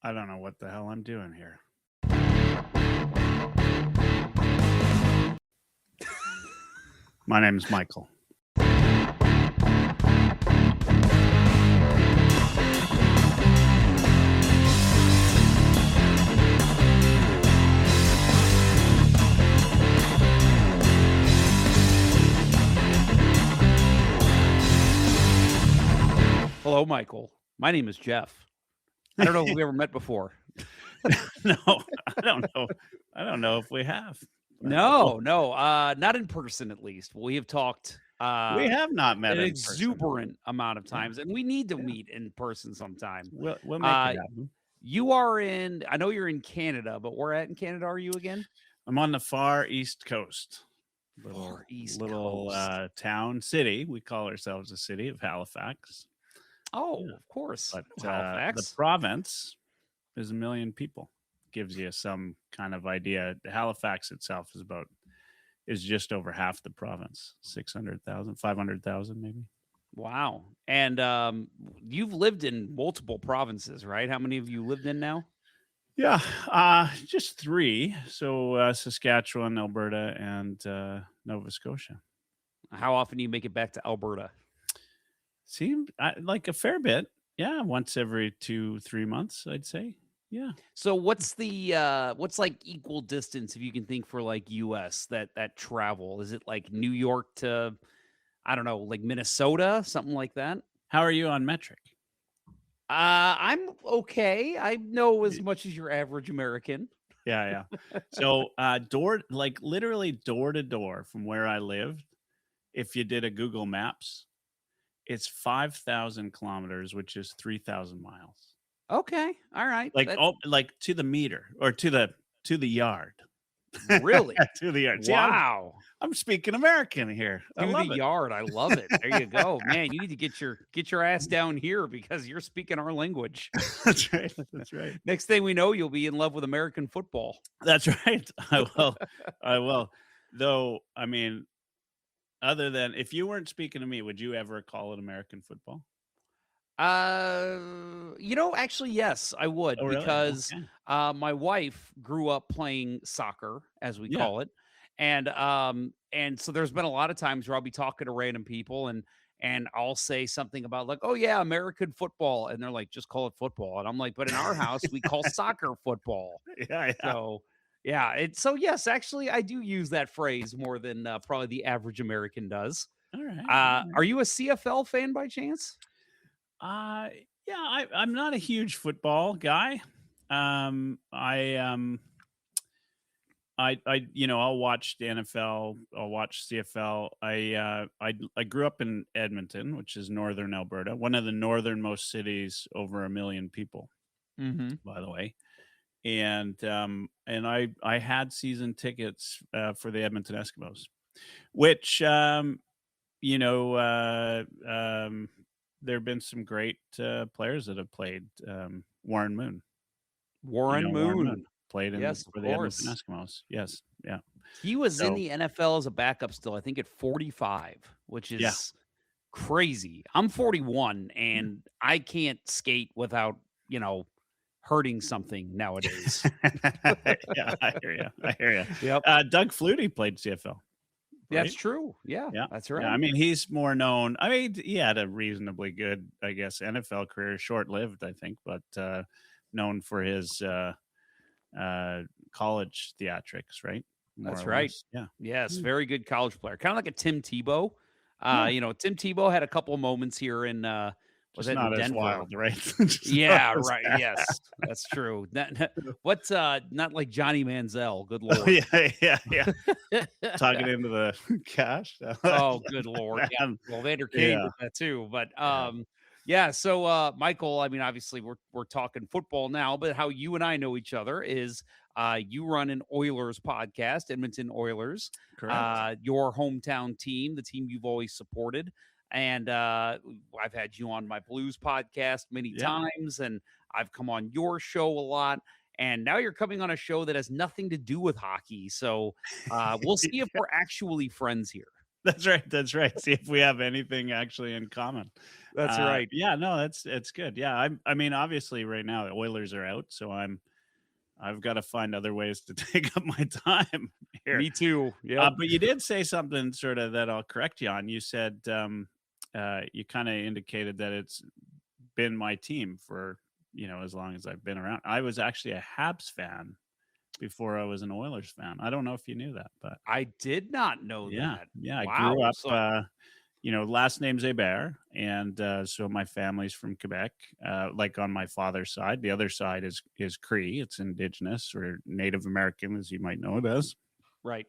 I don't know what the hell I'm doing here. My name is Michael. Hello, Michael. My name is Jeff. I don't know if we ever met before. No, I don't know. I don't know if we have. No, not in person at least. We have talked We have not met an in person. exuberant amount of times, and we need to meet in person sometime. We'll make it happen. You are in, I know you're in Canada, but where at in Canada are you again? I'm on the far east coast. Little Town city. We call ourselves a city of Halifax. Oh, of course. But Halifax. the province is 1 million people. Gives you some kind of idea. Halifax itself is just over half the province. 600,000, 500,000 maybe. Wow. And you've lived in multiple provinces, right? How many have you lived in now? Yeah, just 3. So Saskatchewan, Alberta, and Nova Scotia. How often do you make it back to Alberta? Like a fair bit. Yeah, once every 2-3 months, I'd say. Yeah. So what's like equal distance, if you can think, for like US that travel? Is it like New York to, I don't know, like Minnesota, something like that? How are you on metric? I'm okay. I know as much as your average American. Yeah. So literally door to door from where I lived, if you did a Google Maps, it's 5,000 kilometers, which is 3,000 miles. Okay. All right. Like to the meter or to the yard. Really? To the yard. Wow. See, I'm speaking American here. Yard. I love it. There you go. Man, you need to get your ass down here because you're speaking our language. That's right. Next thing we know, you'll be in love with American football. That's right. I will. Though, I mean, other than if you weren't speaking to me, would you ever call it American football? Actually, yes, I would. Oh, really? Because Okay. my wife grew up playing soccer, as we call it. And so there's been a lot of times where I'll be talking to random people and I'll say something about like, oh yeah, American football. And they're like, just call it football. And I'm like, but in our house, we call soccer football. Yeah. So yeah, yes, actually I do use that phrase more than probably the average American does. All right. Are you a CFL fan by chance? Yeah, I'm not a huge football guy. I'll watch the NFL. I'll watch CFL. I grew up in Edmonton, which is northern Alberta, one of the northernmost cities, over 1 million people, by the way. And I had season tickets for the Edmonton Eskimos, which there have been some great players that have played. Warren Moon. Warren Moon played for the Edmonton Eskimos. Yes, yeah. He was in the NFL as a backup still, I think at 45, which is crazy. I'm 41 and I can't skate without, hurting something nowadays. Yeah, I hear you. Yep. Doug Flutie played CFL. Right? That's true. Yeah, that's right. Yeah, I mean, he's more known. I mean, he had a reasonably good, I guess, NFL career, short-lived, I think, but known for his college theatrics, right? That's right. Yeah. Yes, very good college player. Kind of like a Tim Tebow. Tim Tebow had a couple of moments here in was it not in Denver? As wild, right? Yeah, right. Yes, that's true. What's not like Johnny Manziel? Good Lord. Yeah. Talking into the cash. Oh, good Lord. Yeah. Well, Vander Kane did that too. But So Michael, I mean, obviously we're talking football now, but how you and I know each other is you run an Oilers podcast, Edmonton Oilers. Correct. Your hometown team, the team you've always supported. And I've had you on my Blues podcast many times, and I've come on your show a lot. And now you're coming on a show that has nothing to do with hockey. So we'll see if we're actually friends here. That's right, that's right. See if we have anything actually in common. That's right. Yeah, no, it's good. Yeah, I mean, obviously, right now, the Oilers are out, so I've gotta find other ways to take up my time here. Me too. Yep. But you did say something sort of that I'll correct you on. You said, you kinda indicated that it's been my team for, as long as I've been around. I was actually a Habs fan before I was an Oilers fan. I don't know if you knew that, but I did not know yeah, that. yeah, I grew Wow. up, So last name's Hebert, and, so my family's from Quebec, like, on my father's side. The other side is Cree. It's Indigenous or Native American, as you might know it as. right.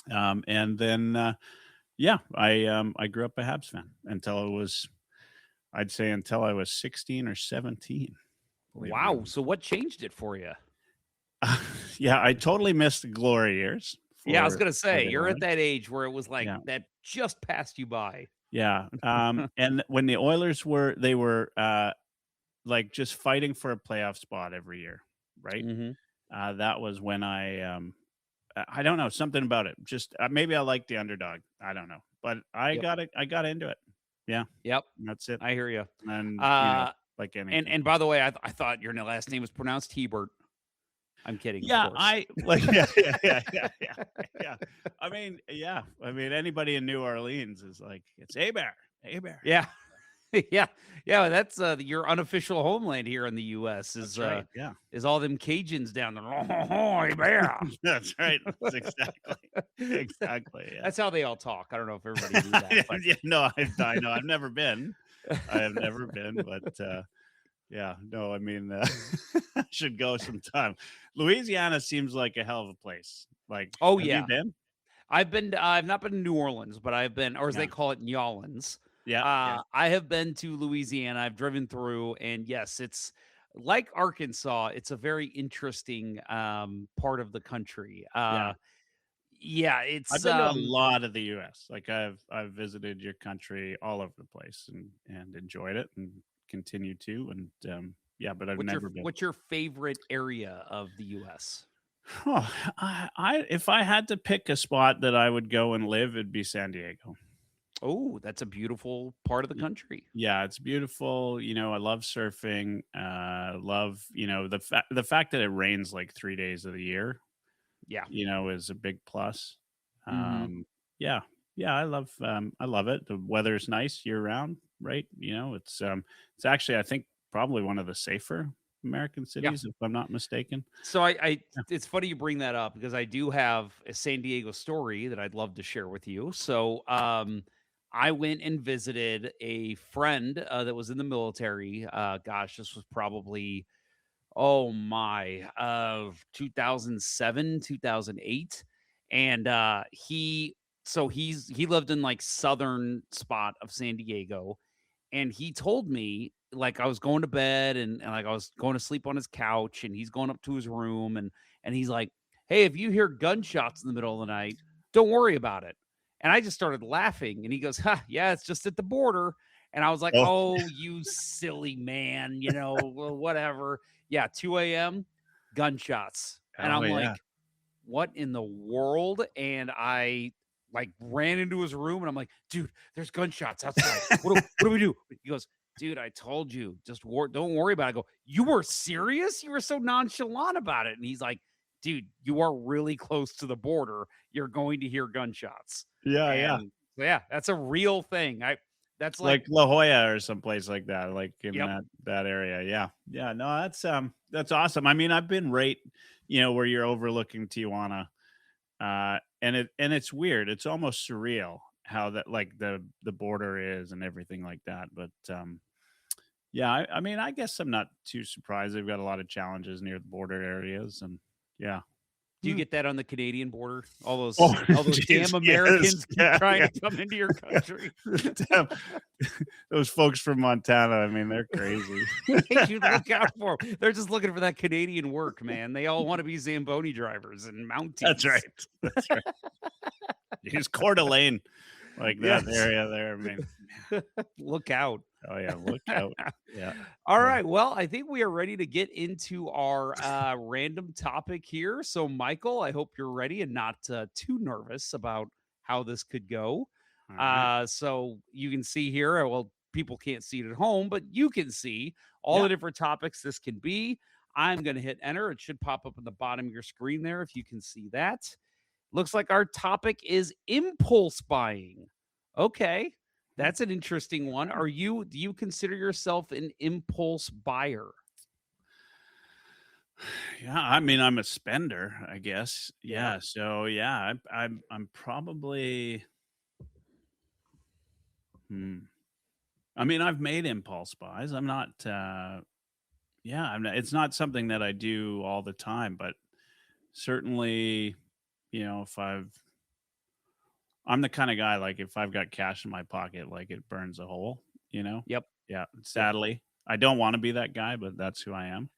And then, yeah, I grew up a Habs fan I'd say until I was 16 or 17, believe it or Wow. So what changed it for you? not. Yeah, I totally missed the glory years Yeah, I was for gonna say, the you're at Oilers. that age where it was like Yeah. that just passed you by. Yeah, and when the Oilers were, like, just fighting for a playoff spot every year, right? Mhm. That was when I don't know, something about it, just, maybe I like the underdog, I don't know, but Yep. I got into it. Yeah, Yep. that's it, I hear you. and, Uh, like and anything. and by the way, I thought your last name was pronounced Hebert. I'm kidding, of Yeah, course. I like yeah. I mean, anybody in New Orleans is like, "It's A Bear, A Bear." Yeah. Yeah. Yeah, that's, your unofficial homeland here in the US That's right, yeah. is all them Cajuns down there. "Oh, yeah." That's right, that's exactly, yeah. That's how they all talk. I don't know if everybody knew that, but Yeah, no, I know, I've never been. I have never been, but, yeah, no, I mean, I should go sometime. Louisiana seems like a hell of a place. Like, Oh, have you yeah. been? I've not been to New Orleans, but I've been, or as they Yeah. call it, New Orleans. Yeah, yeah, I have been to Louisiana. I've driven through, and yes, it's like Arkansas. It's a very interesting part of the country. yeah. Yeah, I've it's been to a lot of the US. Like, I've visited your country all over the place and enjoyed it and continue to, and, yeah, but I've never been. what's your favorite area of the US? Oh, I if I had to pick a spot that I would go and live, it'd be San Diego. Oh, that's a beautiful part of the Y country. Yeah, it's beautiful, I love surfing, love, the fact that it rains, like, 3 days of the year, Yeah. is a big plus. Hmm. Yeah, yeah, I love it. The weather's nice year round, right? It's actually, I think, probably one of the safer American Yeah. cities, if I'm not mistaken. So it's funny you bring that up because I do have a San Diego story that I'd love to share with you. So, I went and visited a friend that was in the military. Gosh, this was probably, oh my, of 2007, 2008. And he lived in like southern spot of San Diego, and he told me, like, I was going to bed and like I was going to sleep on his couch and he's going up to his room and he's like, "Hey, if you hear gunshots in the middle of the night, don't worry about it." And I just started laughing and he goes, "Ha, yeah, it's just at the border." And I was like, Oh, "Oh, you silly man, well, whatever." Yeah, 2 a.m. gunshots. And oh, I'm yeah. like, what in the world? And I like ran into his room and I'm like, "Dude, there's gunshots outside. What do we do?" He goes, "Dude, I told you, don't worry about it." I go, "You were serious? You were so nonchalant about it." And he's like, "Dude, you are really close to the border. You're going to hear gunshots." Yeah, yeah. And so, yeah, that's a real thing. That's like, Like La Jolla or someplace like that, like in yep, that area. Yeah. Yeah. No, that's awesome. I mean, I've been right, where you're overlooking Tijuana. And it's weird. It's almost surreal how that like the border is and everything like that. But yeah, I mean, I guess I'm not too surprised. They've got a lot of challenges near the border areas, and yeah. do you Hmm. get that on the Canadian border? Oh, All those jeez, damn yes, Americans keep yeah, trying yeah. to come into your country. Damn. Those folks from Montana, I mean, they're crazy. You look out for 'em. They're just looking for that Canadian work, man. They all wanna be Zamboni drivers and That's right. Mounties. That's right. Use Coeur d'Alene, like that Yes. area there. I mean, Look out. oh yeah, look out. Yeah, All yeah. right, well, I think we are ready to get into our, random topic here. So, Michael, I hope you're ready and not, too nervous about how this could go. All right. So you can see here, well, people can't see it at home, but you can see all Yeah. the different topics this can be. I'm going to hit enter. It should pop up at the bottom of your screen there if you can see that. Looks like our topic is impulse buying. Okay. That's an interesting one. Do you consider yourself an impulse buyer? Yeah, I mean, I'm a spender, I guess. Yeah. Yeah, so yeah, I'm probably hmm. I mean, I've made impulse buys. I'm not yeah, I'm not, it's not something that I do all the time, but certainly, if I'm the kind of guy like if I've got cash in my pocket, like it burns a hole, you know? Yep. Yeah, Yep. sadly. I don't want to be that guy, but that's who I am.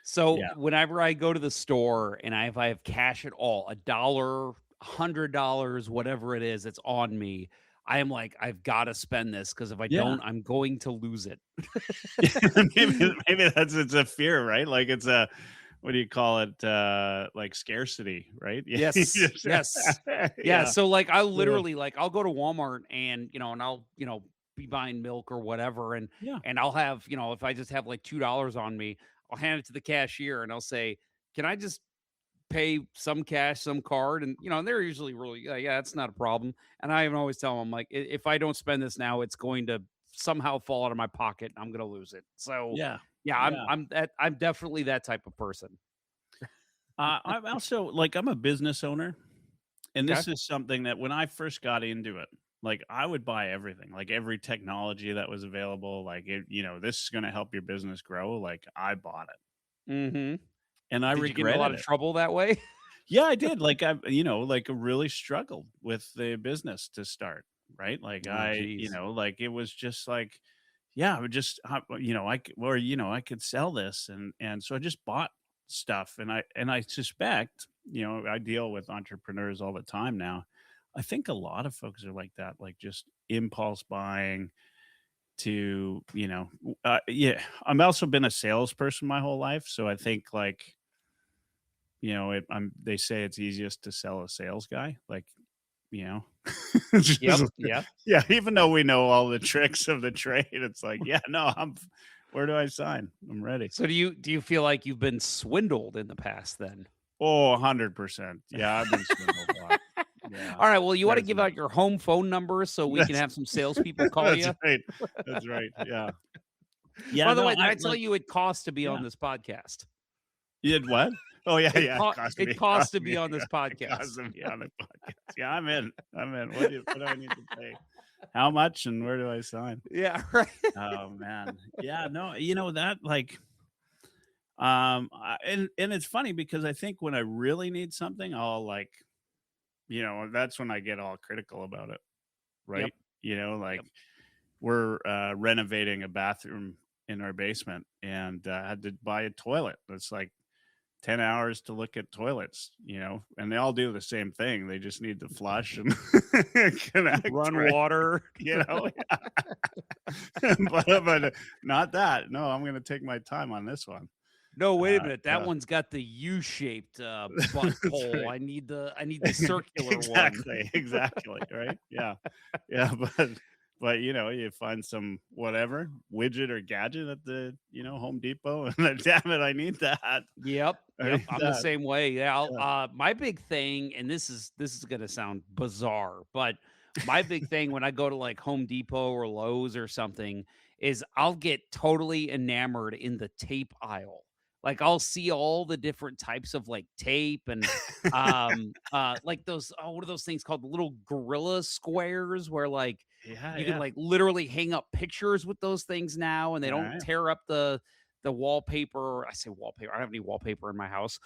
So Yeah. whenever I go to the store and if I have cash at all, a dollar, $100, whatever it is, it's on me. I am like, I've got to spend this because if I Yeah. don't, I'm going to lose it. Maybe that's it's a fear, right? Like it's a what do you call it? Like scarcity, right? Yeah. Yes. Yes. Yeah. Yeah. So like I Yeah. literally like I'll go to Walmart and and I'll, be buying milk or whatever. Yeah. And I'll have, if I just have like $2 on me, I'll hand it to the cashier and I'll say, can I just pay some cash, some card? And they're usually really, yeah, that's not a problem. And I even always tell them, I'm like, If I don't spend this now, it's going to somehow fall out of my pocket. And I'm going to lose it. So Yeah. yeah, Yeah. I'm definitely that type of person. I'm also like I'm a business owner, and Okay. this is something that when I first got into it, like I would buy everything, like every technology that was available. Like this is going to help your business grow. Like I bought it, Hmm. and I Did you get in a lot regretted of it. trouble that way? Yeah, I did. Like like really struggled with the business to start, right? Like Oh, geez. like it was just like, yeah, I would just, I could sell this, and so I just bought stuff, and I suspect, I deal with entrepreneurs all the time now. I think a lot of folks are like that, like just impulse buying to, yeah. I'm also been a salesperson my whole life, so I think like they say it's easiest to sell a sales guy, like, you know? It's Yep, just yep. yeah, even though we know all the tricks of the trade, it's like, yeah, no, where do I sign? I'm ready. So do you feel like you've been swindled in the past then? Oh, 100%. Yeah, I've been swindled a lot. Yeah, All right, well, you wanna give definitely. out your home phone number so we can That's have some salespeople call that's you? right. That's right. Yeah. Yeah, By the no, way, did I I tell like you it costs to be yeah. on this podcast? You did what? Oh, yeah, yeah, it cost me, It it costs cost to me, be on yeah, this it cost podcast. me on the podcast. Yeah, I'm in. What do I need to pay? How much and where do I sign? Yeah, right. Oh, man. Yeah, no, that, like, and it's funny because I think when I really need something, I'll, like, that's when I get all critical about it, Yep, right? Like, yep. we're, renovating a bathroom in our basement, and, I had to buy a toilet. It's like 10 hours to look at toilets, and they all do the same thing. They just need to flush and connect, Run right? water. You know? But not that. No, I'm gonna take my time on this one. No, wait a minute, that Yeah, one's got the U-shaped, that's butthole. right. I need the circular one. Exactly, exactly, right? Yeah. Yeah, but, you find some whatever widget or gadget at the, Home Depot, and then, "Damn it, I need that. Yep, I yep, need I'm the that." same way. Yeah, Yeah. my big thing, and this is gonna sound bizarre, but my big thing when I go to like Home Depot or Lowe's or something is I'll get totally enamored in the tape aisle. Like I'll see all the different types of like tape and like those what are those things called? The little gorilla squares where like Yeah, you can yeah. like literally hang up pictures with those things now and they don't Alright. tear up the wallpaper. I say wallpaper. I don't have any wallpaper in my house.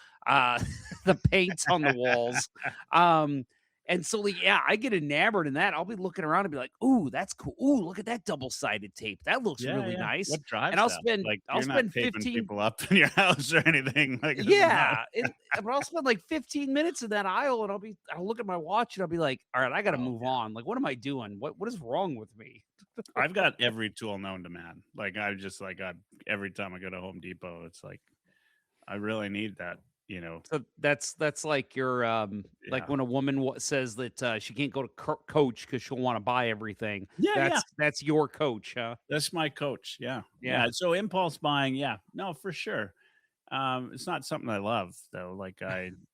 The paint on the walls. Um, and so like, yeah, I get enamored in that. I'll be looking around and be like, "Ooh, that's cool. Ooh, look at that double-sided tape. That looks Yeah, really yeah. nice." What And drives I'll that? spend Like, I'll you're not spend taping 15. people up in your house or anything, like, this is not Yeah, but I'll spend like 15 minutes in that aisle and I'll look at my watch and I'll be like, "All right, I got to oh, move yeah. on. Like, what am I doing? What is wrong with me?" I've got every tool known to man. Like, I just, like, every time I go to Home Depot, it's like, I really need that So that's like your, like Yeah. when a woman says that, she can't go to Coach because she'll wanna buy everything. Yeah, yeah. That's your Coach, huh? That's my coach. Yeah. Yeah, Yeah. So impulse buying, yeah. No, for sure. It's not something I love though. Like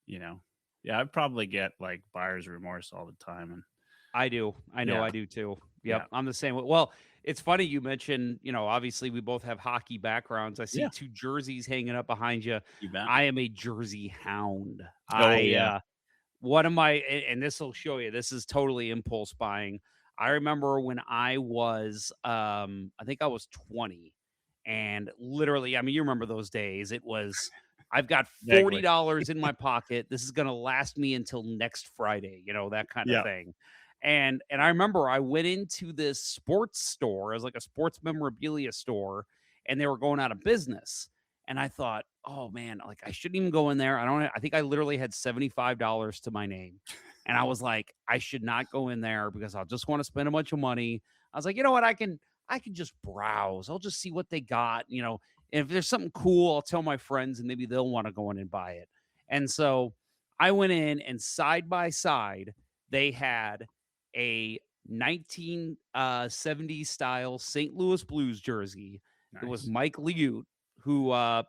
you know, yeah, I probably get like buyer's remorse all the time. And I do. I know yeah, I do too. Yep, yeah, I'm the same way. Well, it's funny you mentioned, obviously we both have hockey backgrounds. I see yeah, 2 jerseys hanging up behind you. you bet. I am a Jersey hound. Oh yeah. One of my and this will show you, this is totally impulse buying. I remember when I was, I think I was 20, and literally, I mean, you remember those days. It was, I've got Vaguely. $40 in my pocket. This is gonna last me until next Friday, that kind of Yeah. thing. And I remember I went into this sports store. It was like a sports memorabilia store, and they were going out of business. And I thought, "Oh, man, like, I shouldn't even go in there." I think I literally had $75 to my name. And I was like, "I should not go in there because I'll just wanna spend a bunch of money." I was like, "You know what? I can just browse. I'll just see what they got, and if there's something cool, I'll tell my friends and maybe they'll wanna go in and buy it." And so, I went in and side by side, they had a 1970s style St. Louis Blues jersey. It was Nice. Mike Liut, who, I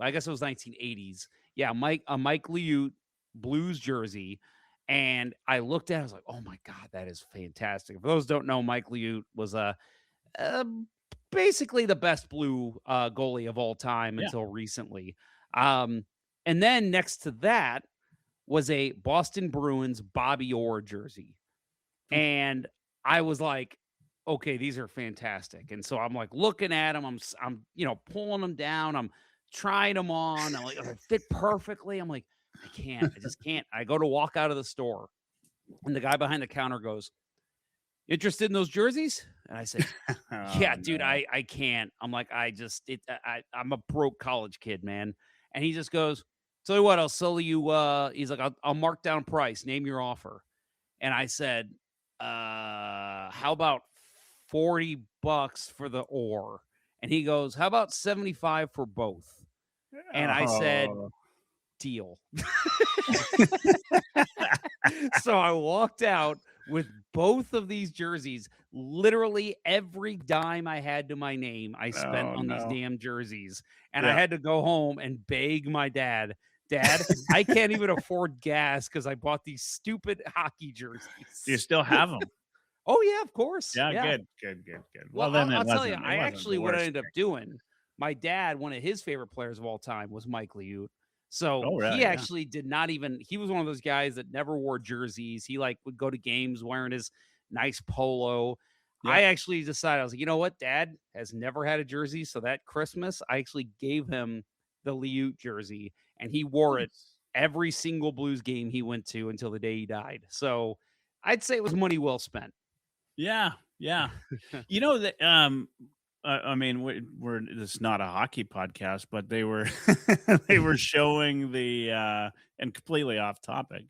guess it was 1980s. Yeah, Mike Liut Blues jersey, and I looked at it, I was like, "Oh my god, that is fantastic." For those who don't know, Mike Liut was, uh, basically the best blue, goalie of all time Yeah. until recently. Um, and then next to that was a Boston Bruins Bobby Orr jersey. Hmm. And I was like, "Okay, these are fantastic." And so I'm like looking at them, I'm pulling them down, I'm trying them on. I'm like, "Oh, they fit perfectly." I'm like, "I can't. I just can't." I go to walk out of the store, and the guy behind the counter goes, "Interested in those jerseys?" And I said, Oh "Yeah, dude, no. I can't." I'm like, "I just it I'm a broke college kid, man." And he just goes, "Tell you what, I'll sell you." He's like, "I'll mark down price. Name your offer." And I said, how about 40 bucks for the ore?" And he goes, "How about 75 for both?" And I said, Oh. "Deal." So I walked out with both of these jerseys. Literally every dime I had to my name, I spent Oh on these no. damn jerseys. And I Yeah. had to go home and beg my dad, "Dad, I can't even afford gas because I bought these stupid hockey Do you jerseys." still have them? Oh, yeah, of course. Yeah. Yeah. Good. Good. Good. Good. Well, Well, then I'll tell you, it I wasn't the actually what I worst ended up thing. doing, my dad, one of his favorite players of all time was Mike Liut. So Oh he really? Yeah. actually did not even he was one of those guys that never wore jerseys. He like would go to games wearing his nice polo. Yeah. I actually decided, I was like, "You know what? Dad has never had a jersey." So that Christmas, I actually gave him the Liut jersey, and he wore it Nice. every single Blues game he went to until the day he died. So I'd say it was money well spent. Yeah. Yeah. You know that, I mean, it's not a hockey podcast, but they were they were showing the, and completely off topic.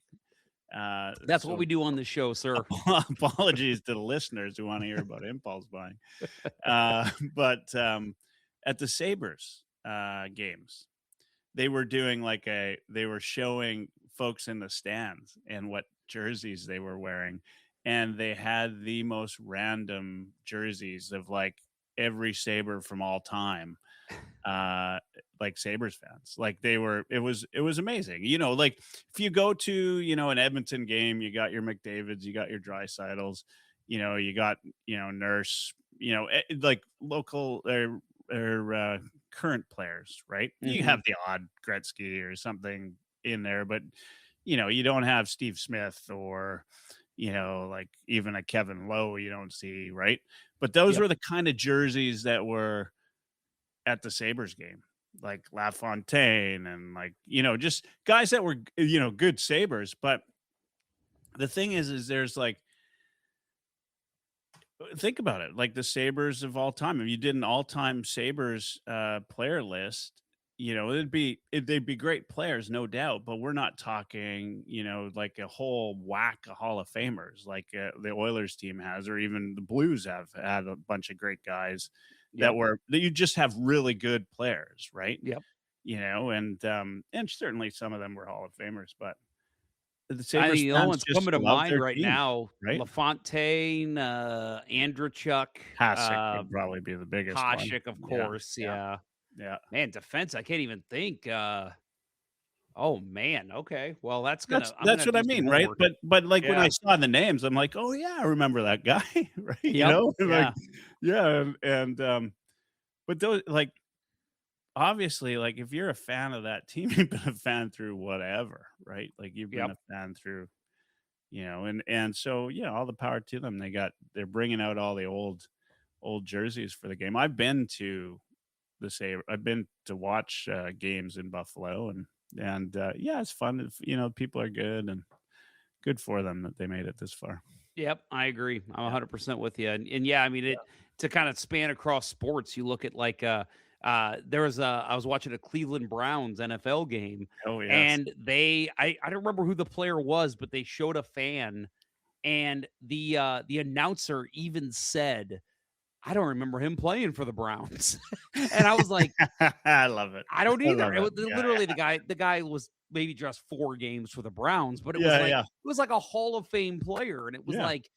That's what So we do on this show, sir. apologies to the listeners who want to hear about impulse buying. But at the Sabres games, they were showing folks in the stands and what jerseys they were wearing, and they had the most random jerseys of like every Sabre from all time, uh like Sabres fans. Like it was amazing. Like if you go to, an Edmonton game, you got your McDavids, you got your Drysidles, you got, Nurse, like local or current players, right? You have Mhm. the odd Gretzky or something in there, but you don't have Steve Smith or like even a Kevin Lowe you don't see, right? But those Yep. were the kind of jerseys that were at the Sabres game, like LaFontaine and like, just guys that were, good Sabres. But the thing is there's like, think about it, like the Sabres of all time. If you did an all-time Sabres player list, they'd be great players, no doubt. But we're not talking, like a whole whack of Hall of Famers like the Oilers team has, or even the Blues have had a bunch of great guys Yep. that you just have really good players, right? Yep. and certainly some of them were Hall of Famers, but the I Sabres think the only fans ones just coming to love mind their right team, now, right? LaFontaine, Andrechuk, Hasek would probably be the biggest one. Hasek, of Yeah, course, yeah, yeah. yeah. Man, defense, I can't even think, oh, man, okay. Well, I'm gonna That's have what to I do some mean, right? homework. But, like, when I Yeah. saw the names, I'm like, "Oh, yeah, I remember that guy," right? Yep. Like, Yeah. yeah, but those like, obviously, like, if you're a fan of that team, you've been a fan through whatever, right? Like, you've been Yep. a fan through, and so, yeah, all the power to them. They're bringing out all the old jerseys for the game. I've been to watch, games in Buffalo, yeah, it's fun if, people are good, and good for them that they made it this far. Yep, I agree. I'm Yeah. 100% with you. And yeah, I mean it to kind of span across sports. You look at like there was a I was watching a Cleveland Browns NFL game Oh, yes. and I don't remember who the player was, but they showed a fan and the announcer even said, "I don't remember him playing for the Browns." And I was like, I love it. I don't I either. love It it. was literally the guy was maybe just 4 games for the Browns, but Yeah, it yeah, was like a Hall of Fame player and it was yeah. like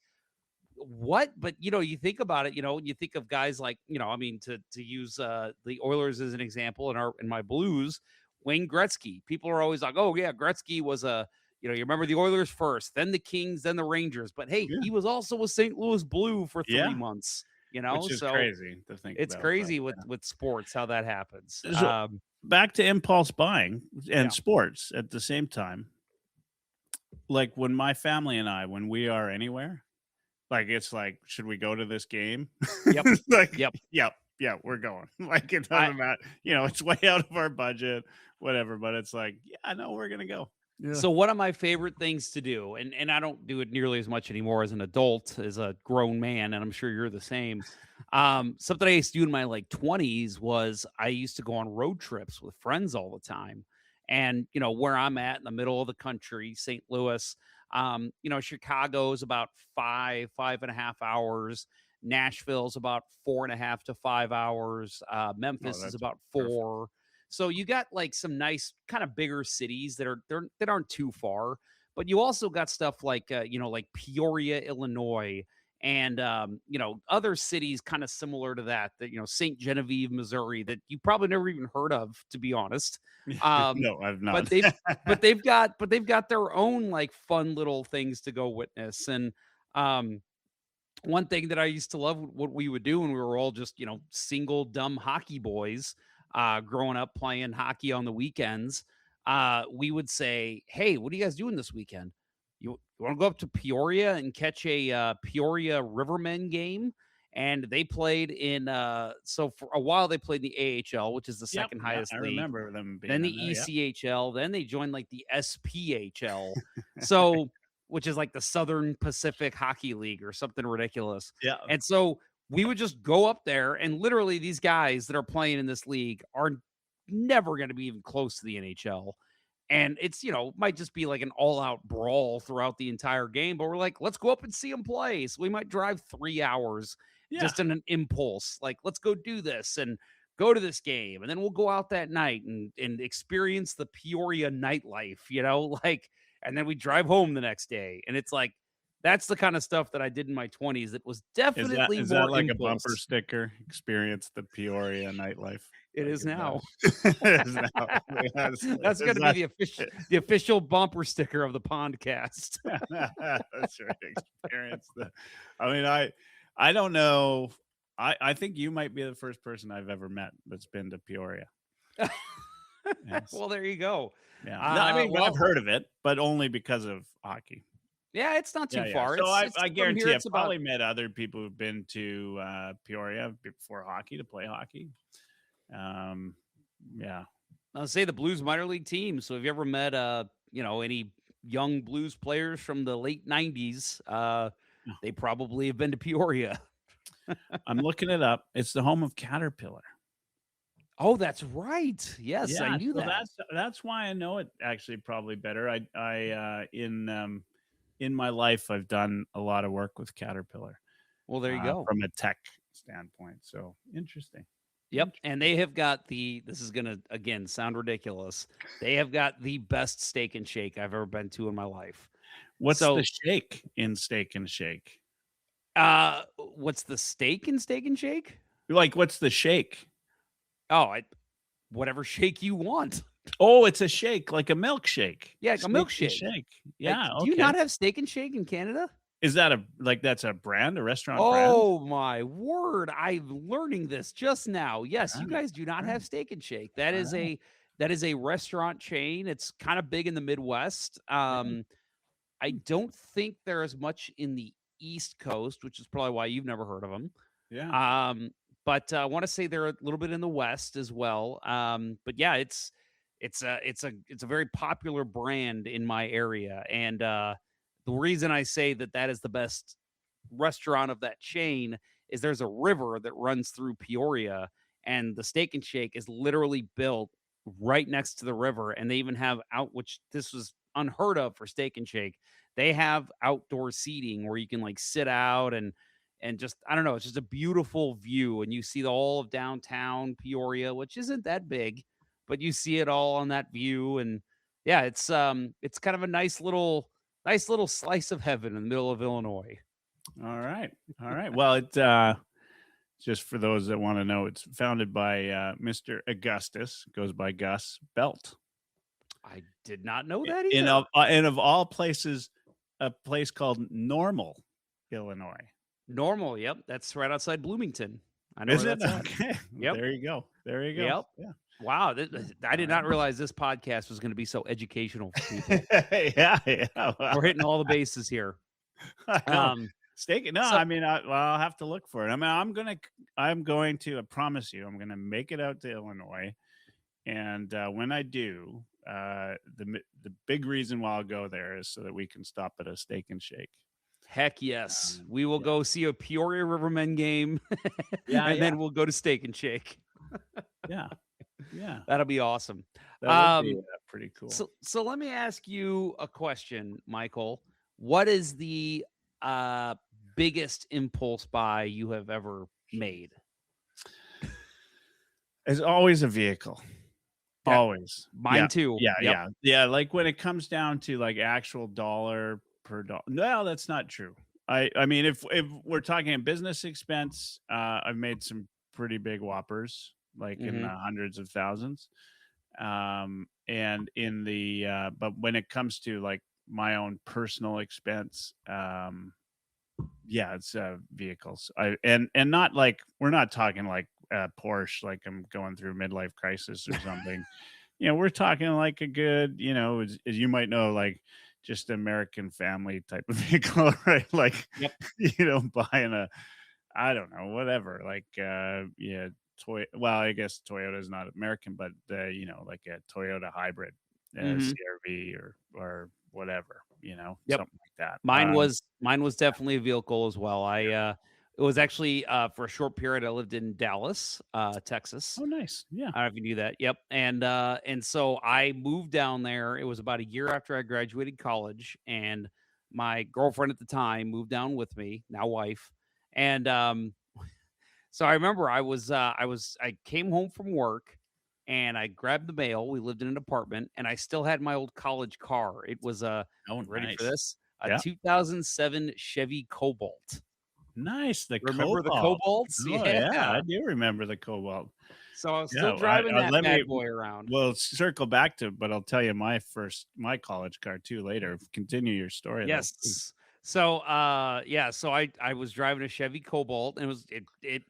what? But you think about it, you think of guys like, I mean, to use the Oilers as an example in my Blues, Wayne Gretzky. People are always like, "Oh yeah, Gretzky was you remember the Oilers first, then the Kings, then the Rangers." But hey, Yeah, he was also a St. Louis Blue for 3 yeah, months, which is So crazy to think it's about, but crazy with sports how that happens. yeah. So, back to impulse buying and Yeah. sports at the same time, like, when my family and when we are anywhere, like, it's like, "Should we go to this game?" Yep. Like, Yep. "Yep, yeah, we're going." Like, it I doesn't matter, it's way out of our budget, whatever, but it's like, "Yeah, no, we're gonna go." Yeah. So one of my favorite things to do, and I don't do it nearly as much anymore as an adult, as a grown man, and I'm sure you're the same. Something I used to do in my like 20s was I used to go on road trips with friends all the time. And where I'm at in the middle of the country, St. Louis, Chicago's about 5.5 hours. Nashville's about 4.5 to 5 hours. Oh, Memphis is that's about perfect. 4. So you got like some nice kind of bigger cities that aren't too far, but you also got stuff like like Peoria, Illinois, and other cities kind of similar to that St. Genevieve, Missouri, that you probably never even heard of, to be honest. Um, No, I've not. but they've got their own like fun little things to go witness. And um, one thing that I used to love what we would do when we were all just, single dumb hockey boys, growing up playing hockey on the weekends, we would say, "Hey, what are you guys doing this weekend? You want to go up to Peoria and catch a Peoria Rivermen game?" And they played so for a while they played in the AHL, which is the Yep, second yeah, I highest league, remember them being then the in there, yeah. ECHL, then they joined like the SPHL. So, which is like the Southern Pacific Hockey League or something ridiculous. Yeah, And so we would just go up there and literally these guys that are playing in this league are never going to be even close to the NHL. And it's, might just be like an all out brawl throughout the entire game, but we're like, let's go up and see them play. So we might drive 3 hours yeah, just in an impulse. Like, let's go do this and go to this game. And then we'll go out that night and experience the Peoria nightlife, like, and then we drive home the next day. And it's like, that's the kind of stuff that I did in my 20s. It was is that definitely is that more like a bumper impulse. sticker? Experience the Peoria nightlife? It Like, is now. it is now. That's Is gonna be that the official bumper sticker of the Pondcast. that's right, experience the I mean, I don't know. I think you might be the first person I've ever met that's been to Peoria. Yes. Well, there you go. Yeah. No, I mean, I've Well, heard of it, but only because of hockey. yeah, it's not Yeah, too yeah. far. So It's I from here. guarantee I've It's about probably met other people who've been to, Peoria before hockey to play hockey. Um, yeah. I'll say the Blues minor league team. So, have you ever met any young Blues players from the late '90s? No. They probably have been to Peoria. I'm looking it up. It's the home of Caterpillar. Oh, that's right. Yes, I Yeah, knew so that. that's why I know it actually probably better. In my life, I've done a lot of work with Caterpillar, Well, there you go. from a tech standpoint, so interesting. Yep, and they have got this is gonna, again, sound ridiculous. They have got the best Steak and Shake I've ever been to in my life. What's the So, shake in Steak and Shake? what's the steak in Steak and Shake? Like, what's the shake? Oh, whatever shake you want. Oh, it's a shake, like a milkshake. Yeah, like a Steak and milkshake. Shake. Yeah, Do you okay. not have Steak and Shake in Canada? Is that that's a brand, a restaurant brand? Oh my word, I'm learning this just now. Yes, you Alright, guys do not have alright, Steak and Shake. That is alright. a restaurant chain. It's kind of big in the Midwest. Yeah, I don't think they're as much in the East Coast, which is probably why you've never heard of them. yeah. Um, but I want to say they're a little bit in the West as well. But yeah, it's a very popular brand in my area, and the reason I say that that is the best restaurant of that chain is there's a river that runs through Peoria, and the Steak and Shake is literally built right next to the river, and they even have out which this was unheard of for Steak and Shake. They have outdoor seating where you can like sit out and just I don't know, it's just a beautiful view, and you see all of downtown Peoria, which isn't that big, but you see it all on that view, and yeah, it's kind of a nice little slice of heaven in the middle of Illinois. Alright, alright. Well, just for those that wanna know, it's founded by, Mr. Augustus, goes by Gus Belt. I did not know I that either. and of all places, a place called Normal, Illinois. Normal, yep, that's right outside Bloomington. I know Is where it? that's at. Okay. Yep, There you go. There you go. yep. Yeah. Wow, I did Alright. not realize this podcast was gonna be so educational for people. Yeah, yeah, well, We're hitting all the bases here. I know. Um, Steak no, so I mean, I'll have to look for it. I mean, I'm going to I promise you, I'm gonna make it out to Illinois, and, when I do, the big reason why I'll go there is so that we can stop at a Steak and Shake. Heck yes. We will Yeah. go see a Peoria Rivermen game, Yeah, and yeah, then we'll go to Steak and Shake. yeah, yeah. That'll be awesome. That would be, Um, pretty cool. so let me ask you a question, Michael. What is the uh biggest impulse buy you have ever made? It's always a vehicle. Yeah, Always. mine Yeah. too. Yeah, Yep. yeah. Yeah, like, when it comes down to, like, actual dollar per dollar. No, that's not true. I mean, if we're talking a business expense, I've made some pretty big whoppers, like, in the Mhm. hundreds of thousands. And in the, but when it comes to, like, my own personal expense, yeah, it's, vehicles. And not like we're not talking like Porsche, like I'm going through midlife crisis or something. We're talking like a good, as you might know, like just American family type of vehicle, right? Like, Yep. buying I don't know, whatever, like, yeah, well, I guess Toyota is not American, but, like a Toyota hybrid, Mhm. CRV or whatever, Yep. something like that. Mine was definitely a vehicle as well. It was actually for a short period I lived in Dallas, Texas. Oh, nice. Yeah. I don't know if you knew that. Yep. And so I moved down there. It was about a year after I graduated college, and my girlfriend at the time moved down with me, now wife. And so I remember I came home from work and I grabbed the mail. We lived in an apartment and I still had my old college car. It was a Oh, ready for nice. this? A Yeah. 2007 Chevy Cobalt. Nice, the Remember the Cobalt. Cobalts? Oh, yeah, I Yeah. do remember the Cobalt. So I was Yeah, still driving that let me bad boy around. we'll circle back to but I'll tell you my college car too later. Continue your story though, please. Yes. So yeah, so I was driving a Chevy Cobalt and it was it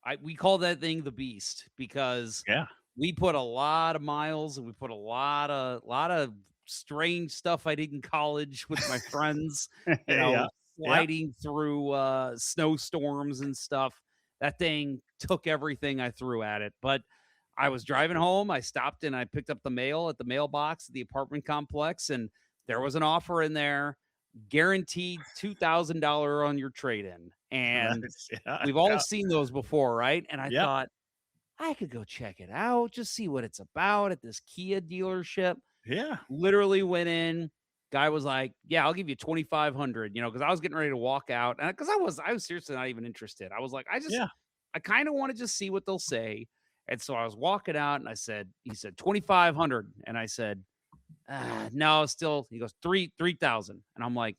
I we call that thing the beast because Yeah. we put a lot of miles and we put a lot of strange stuff I did in college with my friends, Yeah. Yeah. sliding through snowstorms and stuff. That thing took everything I threw at it. But I was driving home, I stopped and I picked up the mail at the mailbox at the apartment complex, and there was an offer in there, guaranteed $2,000 on your trade-in. And Nice. Yeah, we've all yeah. seen those before, right? And I Yeah. thought, I could go check it out, just see what it's about at this Kia dealership. Yeah. Literally went in. Guy was like, "Yeah, I'll give you 2,500." Because I was getting ready to walk out, and because I was seriously not even interested. I was like, Yeah. I kind of want to just see what they'll say. And so I was walking out and he said, 2,500. And I said, no, still, he goes, 3,000. And I'm like,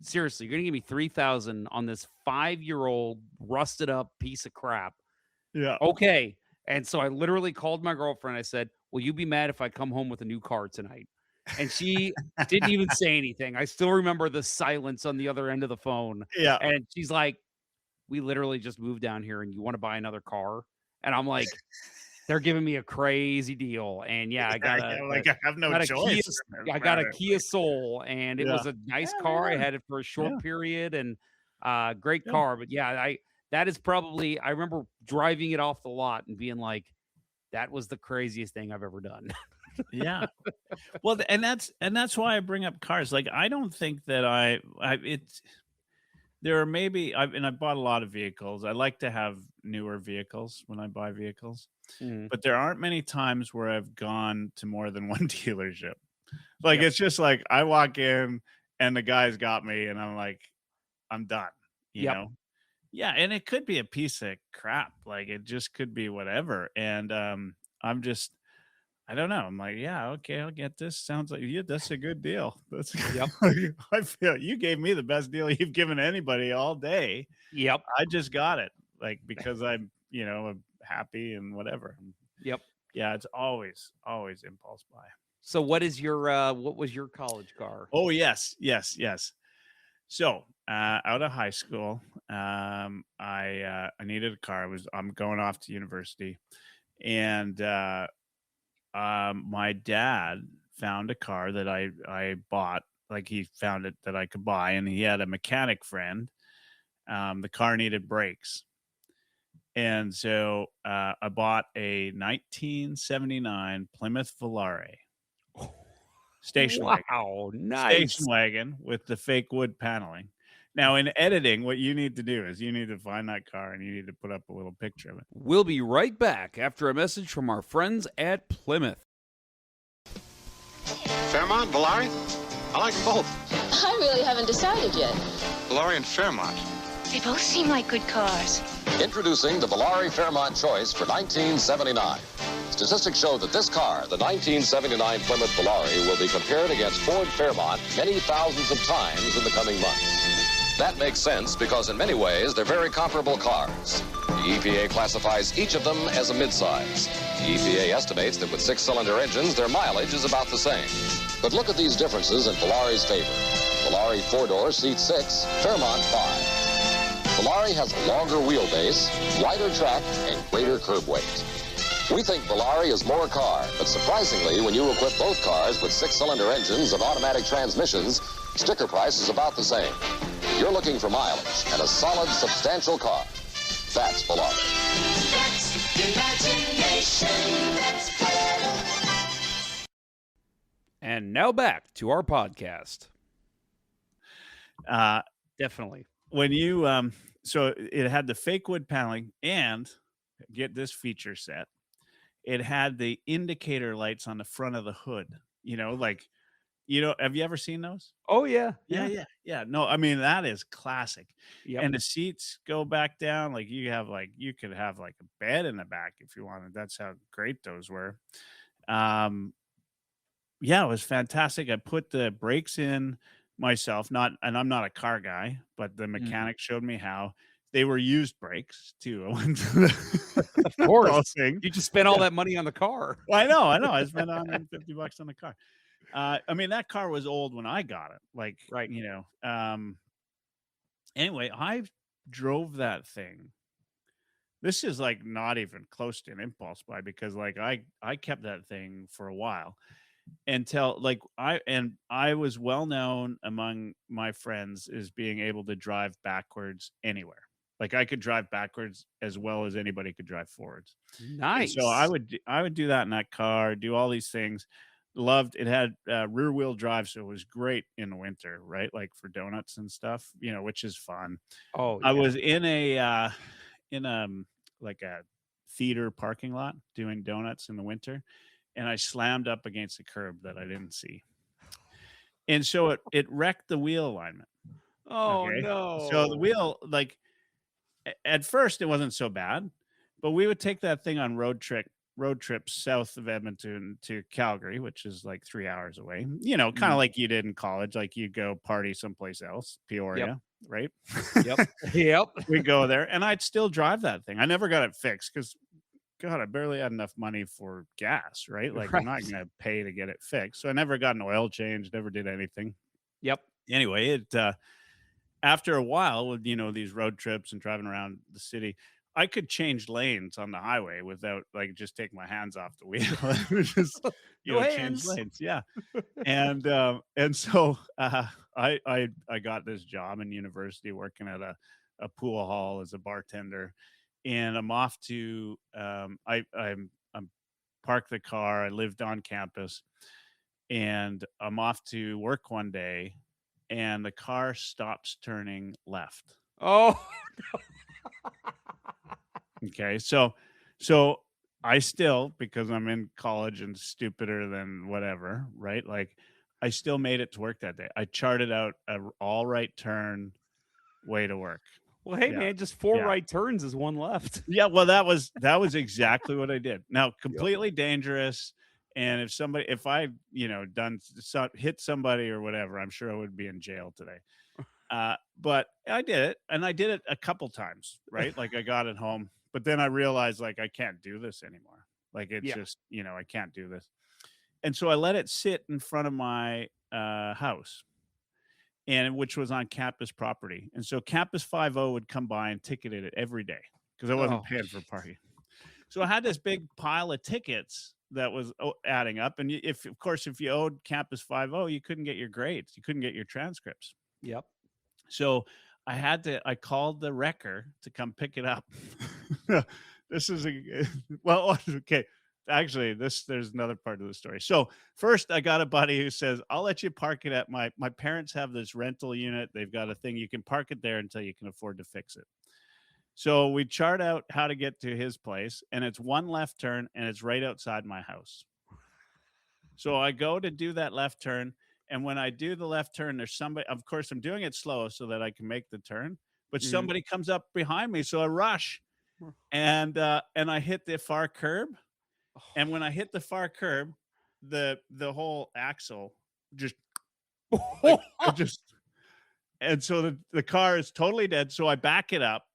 seriously, you're going to give me 3,000 on this 5-year-old rusted up piece of crap? Yeah. Okay. And so I literally called my girlfriend. I said, will you be mad if I come home with a new car tonight? And she didn't even say anything. I still remember the silence on the other end of the phone. Yeah. And she's like, we literally just moved down here and you want to buy another car? And I'm like, they're giving me a crazy deal. And yeah, I got Yeah, like, I have no got a Kia choice I got a about it, Kia like, Soul, and it yeah. was a nice Yeah, car. right I on. had it for a short Yeah, period and great yeah, car. But yeah, that is probably I remember driving it off the lot and being like, that was the craziest thing I've ever done. yeah. Well, and that's why I bring up cars, like, I don't think that it's there are maybe I bought a lot of vehicles. I like to have newer vehicles when I buy vehicles, Mhm. but there aren't many times where I've gone to more than one dealership. Like, Yep. it's just like, I walk in and the guy's got me and I'm like, I'm done, you Yep. know? Yeah, and it could be a piece of crap, like, it just could be whatever, and, I'm just I don't know, I'm like, "Yeah, okay, I'll get this, sounds like yeah, that's a good deal. That's Yep. I feel you gave me the best deal you've given anybody all day. Yep. I just got it, like, because I'm happy and whatever." Yep. Yeah, it's always impulse buy. So what was your college car? Oh, yes, yes, yes. So, out of high school, I needed a car. I'm going off to university, and my dad found a car that I bought. Like, he found it that I could buy, and he had a mechanic friend. The car needed brakes, and so I bought a 1979 Plymouth Volare station wagon. Wow, Station nice. wagon with the fake wood paneling. Now, in editing, what you need to do is you need to find that car and you need to put up a little picture of it. We'll be right back after a message from our friends at Plymouth. Fairmont, Volare? I like them both. I really haven't decided yet. Volare and Fairmont. They both seem like good cars. Introducing the Volare Fairmont Choice for 1979. Statistics show that this car, the 1979 Plymouth Volare, will be compared against Ford Fairmont many thousands of times in the coming months. That makes sense because in many ways they're very comparable cars. The EPA classifies each of them as a midsize. The EPA estimates that with six-cylinder engines, their mileage is about the same. But look at these differences in Volare's favor. Volare four-door seats 6, Fairmont 5. Volare has a longer wheelbase, wider track, and greater curb weight. We think Volare is more car, but surprisingly, when you equip both cars with six-cylinder engines and automatic transmissions, sticker price is about the same. You're looking for mileage and a solid, substantial car. That's Volare. That's imagination. That's better. And now back to our podcast. Uh, Definitely. when you so it had the fake wood paneling and get this feature set. It had the indicator lights on the front of the hood. Like, have you ever seen those? Oh yeah, Yeah, yeah. yeah, yeah. No, I mean, that is classic. Yep. And the seats go back down. Like, you could have like a bed in the back if you wanted. That's how great those were. Um, yeah, it was fantastic. I put the brakes in myself, and I'm not a car guy, but the Mhm. mechanic showed me how. They were used brakes too. I went to the Of course. whole thing. You just spent all Yeah. that money on the car. Well, I know. I spent $150 on the car. I mean, that car was old when I got it. Like, Right. anyway, I drove that thing. This is like not even close to an impulse buy because like I kept that thing for a while until like I was well known among my friends as being able to drive backwards anywhere. Like, I could drive backwards as well as anybody could drive forwards. And so I Nice. would do that in that car, do all these things. Loved it. Had rear wheel drive, so it was great in the winter, right? Like, for donuts and stuff, which is fun. Oh I yeah. was in like a theater parking lot doing donuts in the winter, and I slammed up against a curb that I didn't see. And so it wrecked the wheel alignment. Oh Okay. So the no. wheel, like, at first it wasn't so bad, But we would take that thing on road trips south of Edmonton to Calgary, which is like 3 hours away. You know, kind of like you did in college, like you'd go party someplace else, Yep. Peoria, right? Yep. Yep. We go there, and I'd still drive that thing. I never got it fixed because, God, I barely had enough money for gas, right? Like I'm not Right. going to pay to get it fixed. So I never got an oil change, never did anything. Yep. Anyway, after a while with, you know, these road trips and driving around the city, I could change lanes on the highway without like just taking my hands off the wheel. It was just, you No know, change hands. lanes. Yeah. And so I got this job in university working at a pool hall as a bartender. And I'm off to I'm parked the car. I lived on campus and I'm off to work one day and the car stops turning left. Oh, Okay. So I still, because I'm in college and stupider than whatever, right? Like I still made it to work that day. I charted out a all right turn way to work. well, hey, Yeah. man, just 4 Yeah. right turns is 1 left. Yeah, well, that was exactly what I did. Now, completely dangerous. And if I, you know, hit somebody or whatever, I'm sure I would be in jail today. But I did it, and I did it a couple times, right? Like I got it home, but then I realized like I can't do this anymore. Like it's Yeah. just, you know, I can't do this. And so I let it sit in front of my house, and which was on campus property. And so Campus 50 would come by and ticketed it every day because I wasn't Oh, paying for parking. So I had this big pile of tickets that was adding up. And if, of course, if you owed Campus 50, you couldn't get your grades, you couldn't get your transcripts. yep. So I called the wrecker to come pick it up. This is well, okay. Actually, there's another part of the story. So first I got a buddy who says, I'll let you park it at my parents have this rental unit. They've got a thing. You can park it there until you can afford to fix it. So we chart out how to get to his place, and it's one left turn and it's right outside my house. So I go to do that left turn. And when I do the left turn, there's somebody, of course, I'm doing it slow so that I can make the turn, but somebody comes up behind me. So I rush and I hit the far curb. And when I hit the far curb, the whole axle just, like, and so the car is totally dead. So I back it up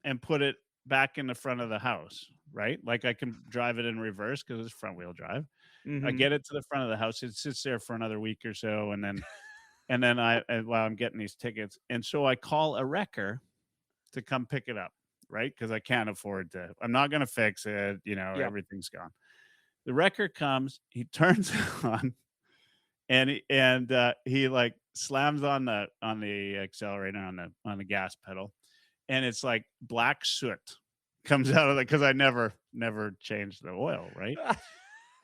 and put it back in the front of the house, right? Like I can drive it in reverse because it's front wheel drive. I get it to the front of the house. It sits there for another week or so. And then while I'm getting these tickets. And so I call a wrecker to come pick it up, right? Because I can't afford to, I'm not going to fix it. You know, Yep. everything's gone. The wrecker comes, he turns on and he like slams on the accelerator on the gas pedal. And it's like black soot comes out of it because I never changed the oil, right?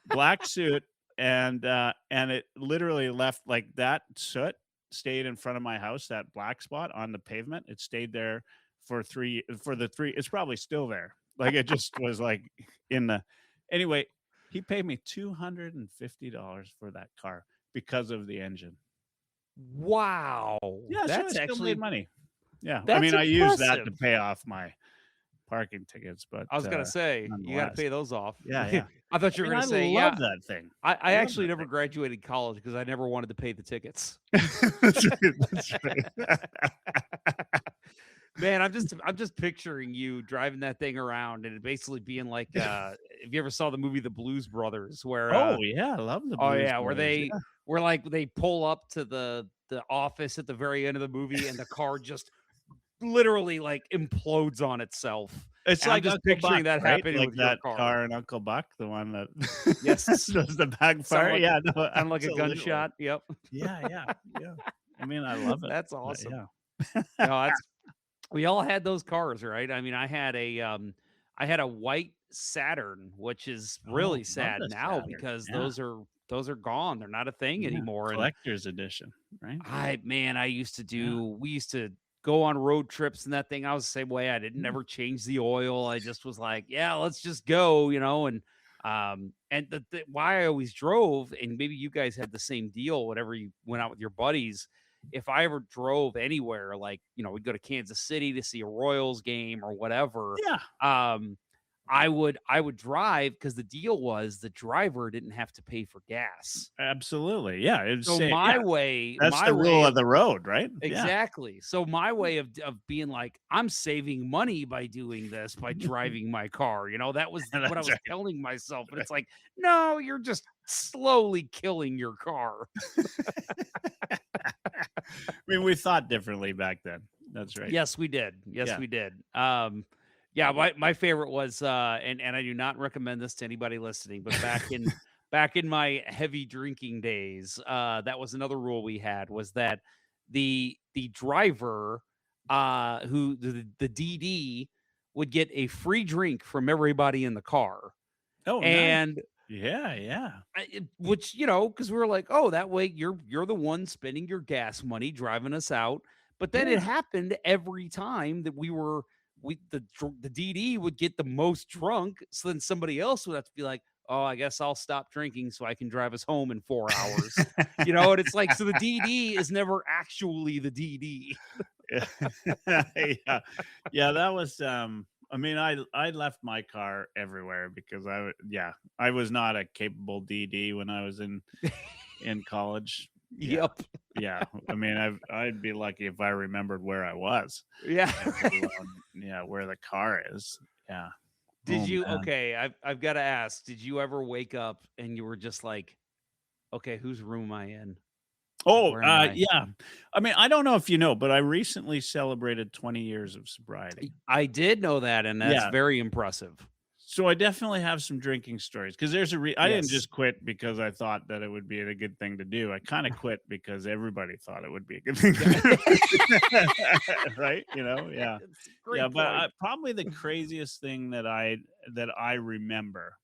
Black soot, and it literally left like that soot stayed in front of my house, that black spot on the pavement. It stayed there for the 3. It's probably still there. Like it just was like in the anyway. He paid me $250 for that car because of the engine. Wow. Yeah, That's so I still actually made money. Yeah, I that's mean, I used that to impressive. pay off my parking tickets, but I was gonna say, you got to nonetheless. pay those off. Yeah, yeah. I thought you I were mean, I gonna say, love yeah. that thing. I Love actually that never graduated college because I never wanted to pay the tickets. That's right. That's right. Man, I'm just picturing you driving that thing around and it basically being like, if you ever saw the movie The Blues Brothers, where Oh yeah, I love the oh Blues yeah, where Brothers, yeah. where like they pull up to the office at the very end of the movie and the car just literally like implodes on itself. It's And I'm like just Uncle picturing Buck, that right? happening Like with your that car. car in Uncle Buck, the one that Yes. does the backfire. Like, Yeah, no, kind of like a absolutely. gunshot. Yep. Yeah, yeah, yeah. I mean, I love it. That's but awesome. yeah. No, that's we all had those cars, right? I mean, I had a white Saturn, which is really love sad the now Saturn. because Yeah. those are gone. They're not a thing Yeah. anymore. And Collector's edition, right? I used to we used to go on road trips and that thing. I was the same way. I didn't never change the oil. I just was like, yeah, let's just go, and why I always drove, and maybe you guys had the same deal whenever you went out with your buddies. If I ever drove anywhere, like, we'd go to Kansas City to see a Royals game or whatever. Yeah. I would drive because the deal was the driver didn't have to pay for gas. Absolutely. Yeah. It's So yeah. That's my the rule way of of the road, right? Yeah. exactly. So my way of being like, I'm saving money by doing this, by driving my car. That was what I That's was right. telling myself. And it's like, no, you're just slowly killing your car. I mean, we thought differently back then. That's right. Yes, we did. Yes, Yeah. we did. Yeah, my favorite was and I do not recommend this to anybody listening, but back in my heavy drinking days, that was another rule we had was that the driver who the DD would get a free drink from everybody in the car. Oh, nice. And Yeah. Yeah. which because we were like, oh, that way you're the one spending your gas money driving us out. But then it Yeah. happened every time that the DD would get the most drunk, so then somebody else would have to be like, oh, I guess I'll stop drinking so I can drive us home in 4 hours. And it's like, so the DD is never actually the DD. Yeah. Yeah, that was I mean, I left my car everywhere because I was not a capable DD when I was in college. Yeah. Yep. Yeah. I mean, I'd be lucky if I remembered where I was, Yeah. let alone, where the car is. Yeah. Did Oh, you man. okay, I've got to ask, did you ever wake up and you were just like, okay, whose room am I in? Oh, Where am I? yeah. I mean, I don't know if you know, but I recently celebrated 20 years of sobriety. I did know that, and that's Yeah. very impressive. So I definitely have some drinking stories because I didn't Yes. just quit because I thought that it would be a good thing to do. I kind of quit because everybody thought it would be a good thing to do. Right? Yeah. It's a great Yeah, but point. probably the craziest thing that I remember,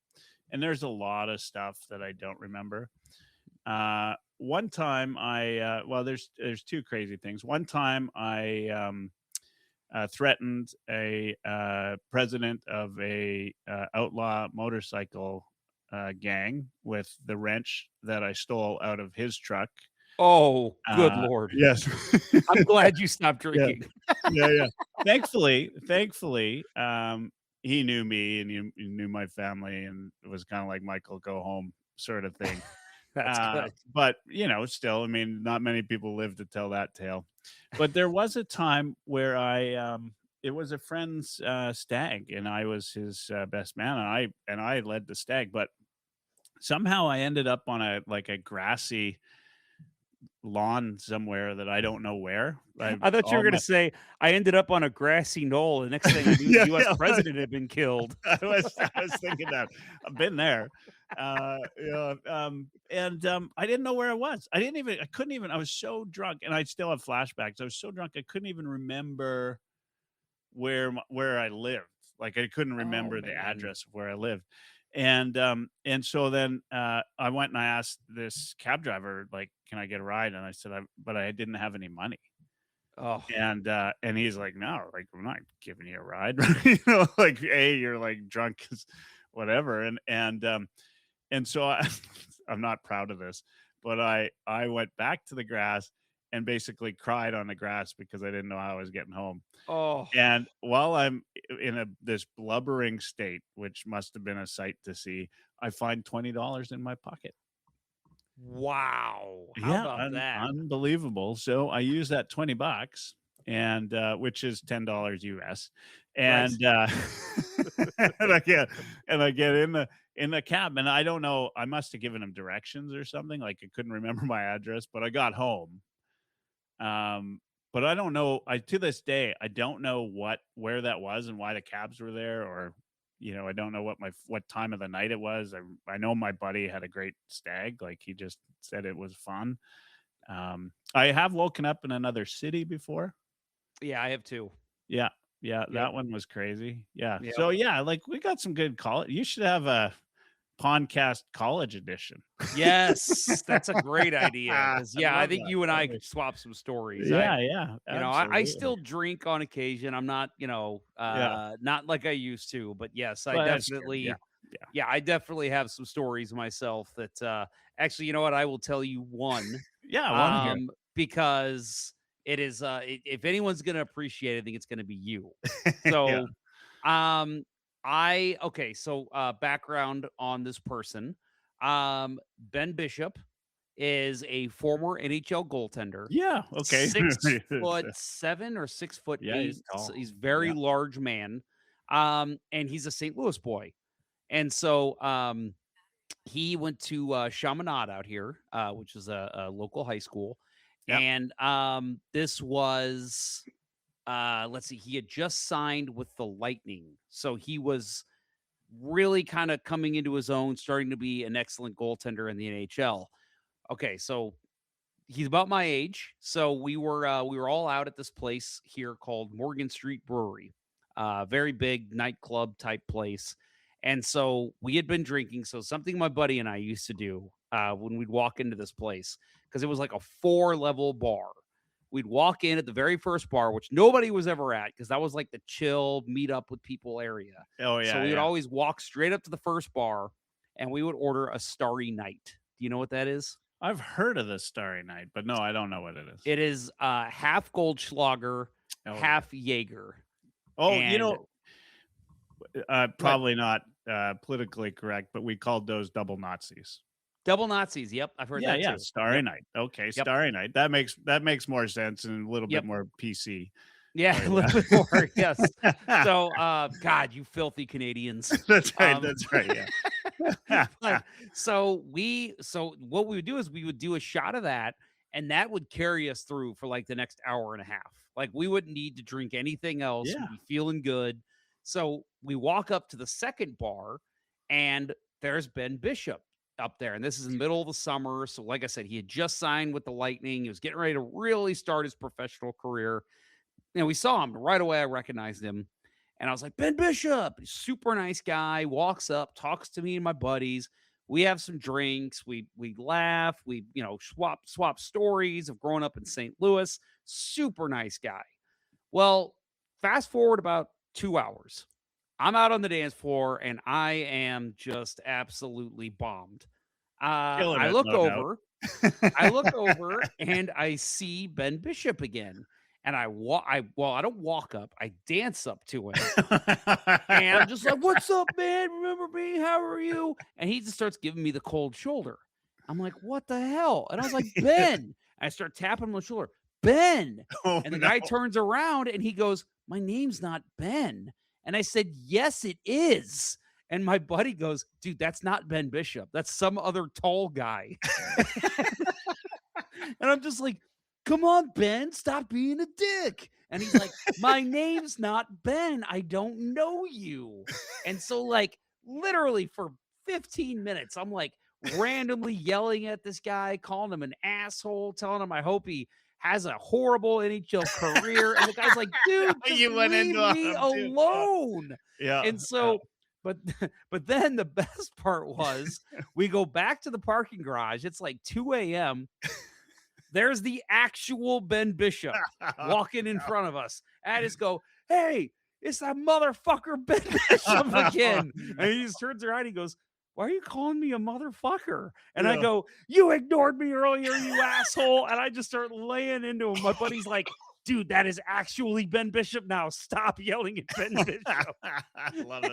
and there's a lot of stuff that I don't remember. One time well, there's two crazy things. One time I threatened a president of a outlaw motorcycle gang with the wrench that I stole out of his truck. Oh, good Uh, Lord. yes. I'm glad you stopped Yeah. drinking. Yeah. Thankfully, he knew me and he knew my family, and it was kind of like Michael, go home sort of thing. That's good. But still, I mean, not many people live to tell that tale. But there was a time where it was a friend's stag, and I was his best man, and I led the stag. But somehow I ended up on a grassy lawn somewhere that I don't know where. I thought you were All going to my say, I ended up on a grassy knoll. The next thing I knew, Yeah, the U.S. yeah. president had been killed. I was thinking that. I've been there. I didn't know where I was. I couldn't even, I was so drunk, and I still have flashbacks. I was so drunk I couldn't even remember where I lived. Like I couldn't Oh, remember the man. address of where I lived. And so then I went and I asked this cab driver, like, can I get a ride? And I said, but I didn't have any money. Oh, And he's like, no, like, I'm not giving you a ride. Like, you're like drunk as whatever. And so I'm not proud of this, but I went back to the grass and basically cried on the grass because I didn't know how I was getting home. oh, And while I'm in this blubbering state, which must have been a sight to see, I find $20 in my pocket. wow. How Yeah, about that? unbelievable. So I use that $20, and which is $10 US, Right. and and I get in the cab, and I don't know. I must have given him directions or something. Like I couldn't remember my address, but I got home. But I don't know. To this day, I don't know where that was and why the cabs were there, or I don't know what time of the night it was. I know my buddy had a great stag. Like he just said it was fun. I have woken up in another city before. Yeah, I have two. Yeah, yeah, Yep. that one was crazy. Yeah. Yep. So yeah, like we got some good college. You should have a Pondcast college edition. Yes, that's a great idea. 'Cause, I yeah, I love think that. you and I could swap some stories. Yeah, yeah, I absolutely. still drink on occasion. I'm not, Yeah, not like I used to, but yes, I but that's good. definitely, Yeah, yeah, yeah, I definitely have some stories myself that, actually, you know what? I will tell you one, yeah. I want to hear because it is, if anyone's going to appreciate it, I think it's going to be you. it. Yeah. So, um, Okay, so background on this person. Ben Bishop is a former NHL goaltender. Yeah. Okay. 6'7" or 6'8". He's tall. He's very Yeah. large man. And he's a St. Louis boy. And so he went to Chaminade out here, which is a local high school. Yeah. And this was let's see, he had just signed with the Lightning. So he was really kind of coming into his own, starting to be an excellent goaltender in the NHL. Okay, so he's about my age. So we were all out at this place here called Morgan Street Brewery. Very big nightclub type place. And so we had been drinking. So something my buddy and I used to do when we'd walk into this place, because it was like a 4-level bar. We'd walk in at the very first bar, which nobody was ever at, because that was like the chill meet up with people area. Oh yeah. So we would yeah. always walk straight up to the first bar and we would order a Starry Night. Do you know what that is? I've heard of the Starry Night, but no, I don't know what it is. It is half Goldschlager, half Jaeger. Oh, And probably not politically correct, but we called those double Nazis. double Nazis. Yep, I've heard that too. Starry Yep. Night. Okay, Yep. Starry Night. That makes more sense and a little Yep. bit more PC. Yeah, a little bit more. Yes. So, God, you filthy Canadians. That's right. That's right. Yeah. So what we would do is we would do a shot of that, and that would carry us through for like the next hour and a half. Like we wouldn't need to drink anything else. Yeah. We'd be feeling good. So we walk up to the second bar, and there's Ben Bishop up there. And this is in the middle of the summer. So, like I said, he had just signed with the Lightning. He was getting ready to really start his professional career. And we saw him right away. I recognized him. And I was like, Ben Bishop, super nice guy, walks up, talks to me and my buddies. We have some drinks. We laugh. We, swap stories of growing up in St. Louis. Super nice guy. Well, fast forward about 2 hours. I'm out on the dance floor and I am just absolutely bombed. I look over and I see Ben Bishop again. And I don't walk up. I dance up to him. And I'm just like, what's up, man? Remember me? How are you? And he just starts giving me the cold shoulder. I'm like, what the hell? And I was like, Ben. I start tapping him on the shoulder. Ben. And the guy turns around and he goes, my name's not Ben. And I said, yes, it is. And my buddy goes, dude, that's not Ben Bishop. That's some other tall guy. And I'm just like, come on, Ben, stop being a dick. And he's like, my name's not Ben. I don't know you. And so, like, literally for 15 minutes, I'm like randomly yelling at this guy, calling him an asshole, telling him I hope he has a horrible NHL career. And the guy's like, dude, just leave me alone. Yeah. And so, but then the best part was we go back to the parking garage. It's like 2 a.m. There's the actual Ben Bishop walking in front of us. I just go, hey, it's that motherfucker Ben Bishop again. And he just turns around and he goes, why are you calling me a motherfucker? And I go, you ignored me earlier, you asshole. And I just start laying into him. My buddy's like, dude, that is actually Ben Bishop now. Stop yelling at Ben Bishop. I love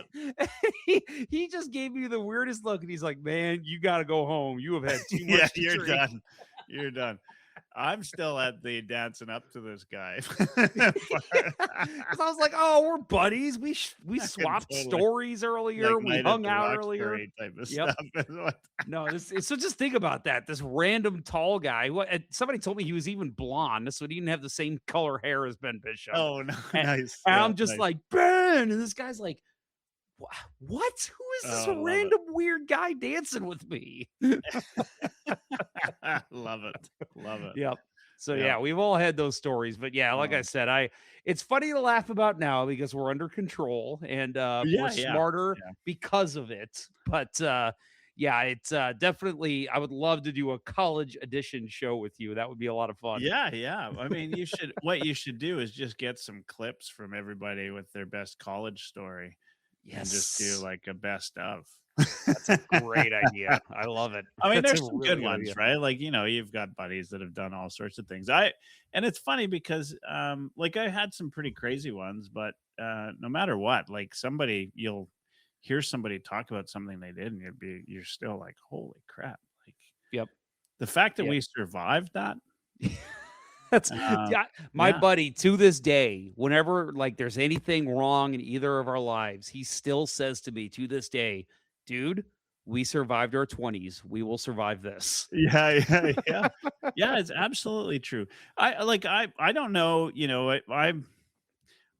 it. He just gave me the weirdest look. And he's like, man, you got to go home. You have had too much to you're drink." done. You're done. I'm still at the dancing up to this guy. 'Cause I was like, oh, we're buddies. We swapped Totally. stories earlier. Like We Night at hung the out Roxbury earlier. type of Yep. stuff. No, so just think about that. This random tall guy. Somebody told me he was even blonde, so he didn't have the same color hair as Ben Bishop. Oh, no, and, nice. And Yeah, I'm just nice. like, Ben, and this guy's like, what? Who is this Oh, love random weird guy dancing with me? Love it. Love it. Yep. So Yeah. yeah, we've all had those stories, but yeah, like I said, it's funny to laugh about now because we're under control and we're smarter because of it. But yeah, it's definitely, I would love to do a college edition show with you. That would be a lot of fun. Yeah. I mean, what you should do is just get some clips from everybody with their best college story. Yes. And just do like a best of. That's a great idea. I love it. I mean, That's there's a some really good ones, idea. right? Like, you've got buddies that have done all sorts of things. And it's funny because like I had some pretty crazy ones, but no matter what, like somebody you'll hear somebody talk about something they did, and you're still like, holy crap! Like Yep. the fact that Yep. we survived that. That's Um, yeah, my yeah, buddy to this day, whenever like there's anything wrong in either of our lives, he still says to me to this day, dude, we survived our 20s. We will survive this. yeah. Yeah, it's absolutely true. I don't know,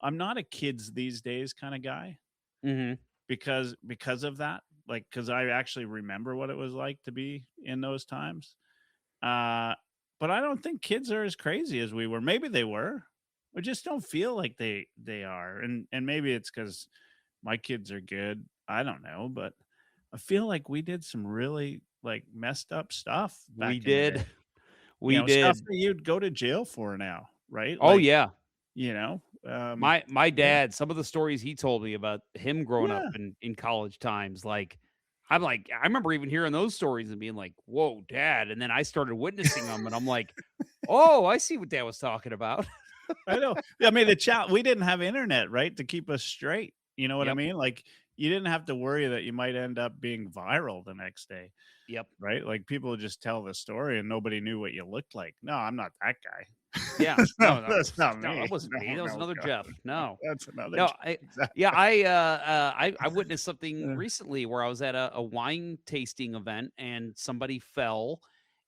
I'm not a kids these days kind of guy Hmm. because of that. Like, because I actually remember what it was like to be in those times. Uh, but I don't think kids are as crazy as we were. Maybe they were. I just don't feel like they are. And maybe it's because my kids are good. I don't know, but I feel like we did some really like messed up stuff We back in the day. did. We Stuff did. that you'd go to jail for now, right? Oh Like, yeah. you know, um, My yeah, dad, some of the stories he told me about him growing up yeah, in college times, like I'm like, I remember even hearing those stories and being like, "Whoa, dad." And then I started witnessing them and I'm like, "Oh, I see what dad was talking about." I know. I mean, we didn't have internet, right, to keep us straight. You know what I Yep. mean? Like, you didn't have to worry that you might end up being viral the next day, Yep. right? Like, people would just tell the story and nobody knew what you looked like. No, I'm not that guy. Yeah. No, No, no, that's not no, that me. wasn't me. No, That was no, another God, Jeff. No. that's another. No, I Exactly. yeah, I witnessed something Uh, recently where I was at a wine tasting event and somebody fell.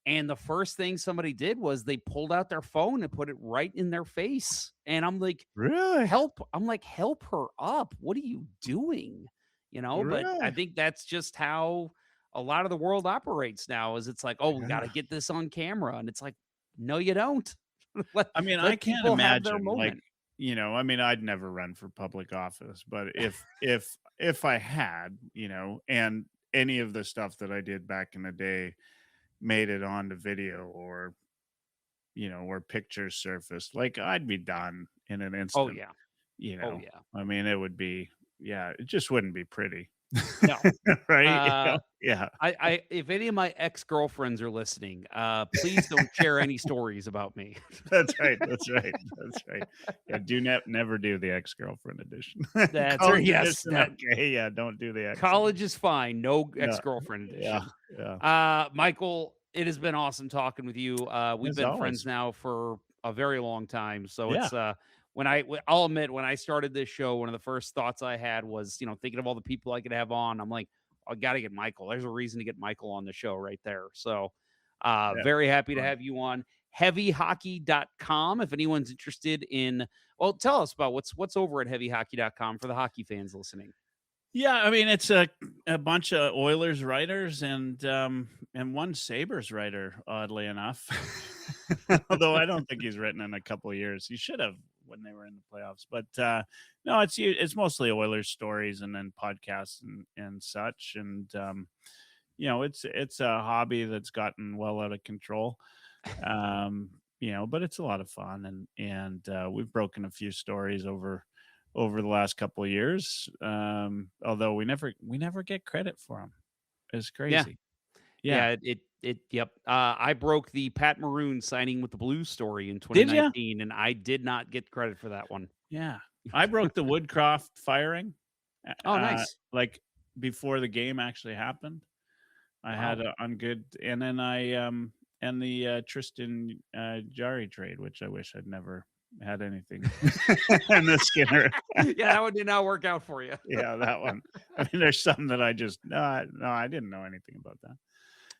And the first thing somebody did was they pulled out their phone and put it right in their face. And I'm like, Really? help. I'm like, help her up. What are you doing? But I Really? think that's just how a lot of the world operates now is it's like, oh, we got to Yeah. get this on camera. And it's like, no, you don't. let, I mean, I let can't people have their imagine, like, moment. I mean, I'd never run for public office, but if I had, and any of the stuff that I did back in the day made it onto video or pictures surfaced, like, I'd be done in an Oh, instant, yeah. you Oh, know. yeah. I mean, it would be, yeah, it just wouldn't be pretty. No. Right? Uh, Yeah. I if any of my ex-girlfriends are listening, please don't share any stories about me. That's right, that's right, that's right. Yeah, never do the ex-girlfriend edition. That's or College yes, edition, that okay, yeah, don't do the ex college edition. is fine, no Yeah, ex-girlfriend yeah, edition. yeah, Michael, it has been awesome talking with you. We've as been friends always. now for a very long time, so Yeah, it's I'll admit when I started this show, one of the first thoughts I had was, thinking of all the people I could have on. I'm like, I got to get Michael. There's a reason to get Michael on the show right there. So, yeah, very happy to fun. have you on heavyhockey.com. If anyone's interested in, well, tell us about what's over at heavyhockey.com for the hockey fans listening. Yeah, I mean, it's a bunch of Oilers writers and one Sabres writer, oddly enough. Although I don't think he's written in a couple of years. He should have when they were in the playoffs. But no, it's mostly Oilers stories and then podcasts and such. And it's a hobby that's gotten well out of control. But it's a lot of fun and we've broken a few stories over the last couple of years. Although we never get credit for them. It's Yeah. crazy. Yeah. Yeah, yep. I broke the Pat Maroon signing with the Blues story in Did you? 2019, and I did not get credit for that one. Yeah. I broke the Woodcroft firing. Oh, nice. Like before the game actually happened. I had Wow. on good, and then and the Tristan Jari trade, which I wish I'd never had anything. And the Skinner. Yeah, that one did not work out for you. Yeah, that one. I mean, there's some that I just no, I didn't know anything about that.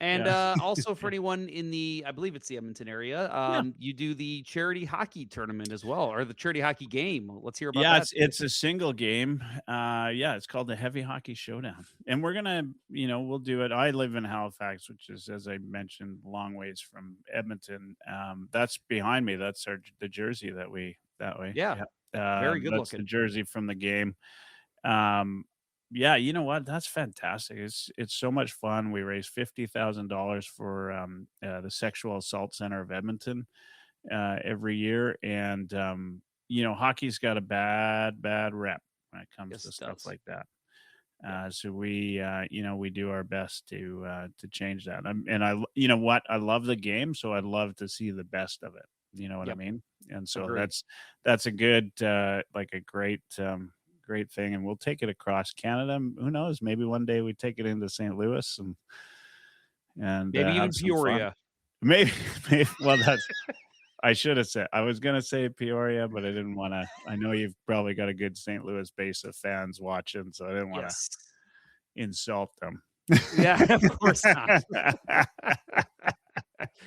And Yeah, also for anyone in I believe it's the Edmonton area, yeah, you do the charity hockey tournament as well, or the charity hockey game. Let's hear about yeah. that. It's a single game. Yeah, it's called the Heavy Hockey Showdown, and we're gonna, we'll do it. I live in Halifax, which is, as I mentioned, a long ways from Edmonton. That's behind me. That's the jersey that way. Yeah, Yeah, very good that's the looking. jersey from the game. Um, yeah, you know what? That's fantastic. It's so much fun. We raised $50,000 for the Sexual Assault Center of Edmonton every year, and hockey's got a bad rep when it comes Yes, to it stuff does. like that. Yep, So we do our best to change that. And you know what? I love the game, so I'd love to see the best of it. You know what I yep, mean? And so agree. that's a good, like a great great thing, and we'll take it across Canada. Who knows? Maybe one day we take it into St. Louis and Maybe even have some fun. Peoria. Maybe. Well, I should have said. I was gonna say Peoria, but I didn't want to. I know you've probably got a good St. Louis base of fans watching, so I didn't want to insult them. Yeah, of course not.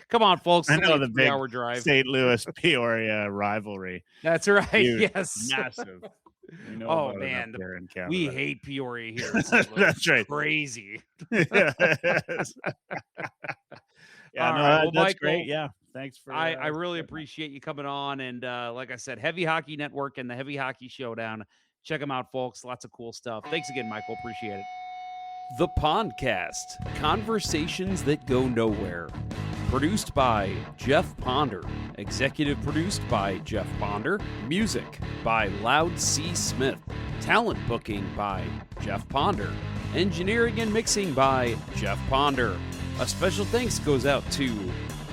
Come on, folks. I know the big 3-hour drive. St. Louis Peoria rivalry. That's right. Huge, yes. massive. We know Oh about it man, up here in Canada. we hate Peoria here. in St. Louis. That's right. Crazy. Yeah, All no, right, well, that's Michael, great. Yeah, thanks for. I really appreciate you coming on, and like I said, Heavy Hockey Network and the Heavy Hockey Showdown. Check them out, folks. Lots of cool stuff. Thanks again, Michael. Appreciate it. The Pondcast, conversations that go nowhere. Produced by Jeff Ponder. Executive produced by Jeff Ponder. Music by Loud C. Smith. Talent booking by Jeff Ponder. Engineering and mixing by Jeff Ponder. A special thanks goes out to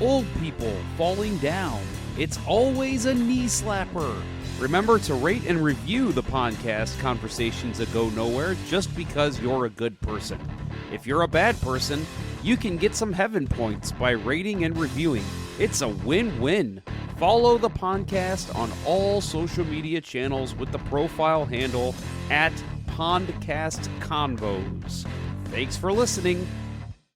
old people falling down. It's always a knee slapper. Remember to rate and review the Pondcast, conversations that go nowhere, just because you're a good person. If you're a bad person, you can get some heaven points by rating and reviewing. It's a win-win. Follow the Pondcast on all social media channels with the profile handle @PondcastConvos. Thanks for listening.